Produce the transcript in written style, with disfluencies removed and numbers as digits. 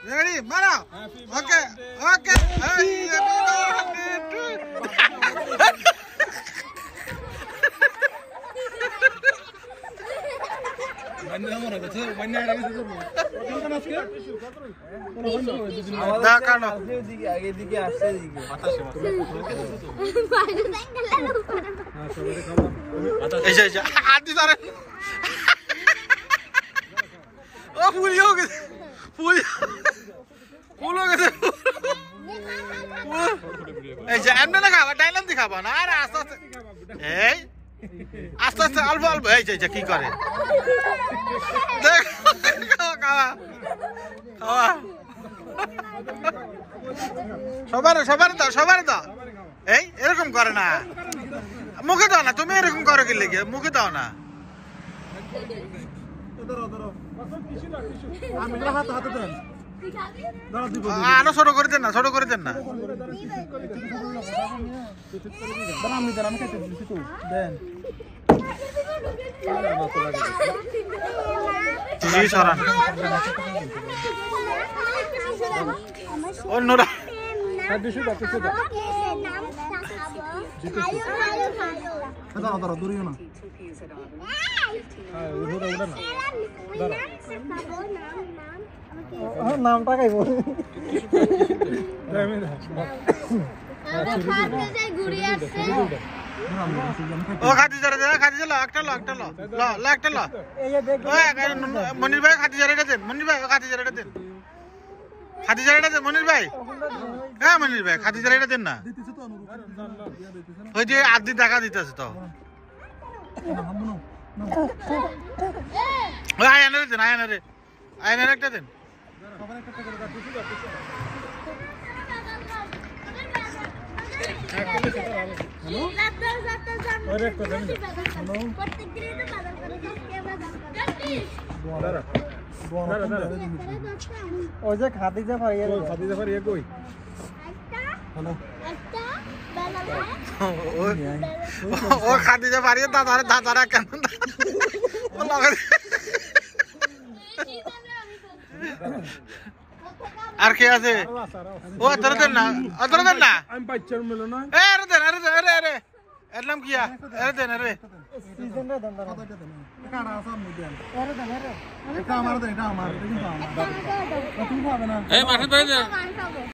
Ready, Mara. Okay. আস্তে আস্তে অল্প অল্প এই যে কি করে সবার দাও এই এরকম করে না মুখে দাও না তুমি এরকম করো কি লেগে মুখে দাও না আরো ছোট করে দেন না অন্যরা নামটা খাইব ও খাদিজা একটা ল মনির ভাই খাদিজা দেন মনির ভাই হ্যাঁ মনির ভাই খাদিজা দেন না ওই যে আদি টাকা দিতেছে তো আয়নারে দেন আয়নারে একটা দেন খাদিজা ফারিয়া কই ও খাদিজা ফারিয়া দাদারা কেন আর কে আছে ও তোর দেন না আমি বাচ্চার মেলো না আরে দেন এর নাম কি আরে দেন সিজন রে দেন কাটা আছে আমি দেন আরে দেন এটা আমার কিন্তু আমার তুমি পাবে না এই মাঠে ধরে দে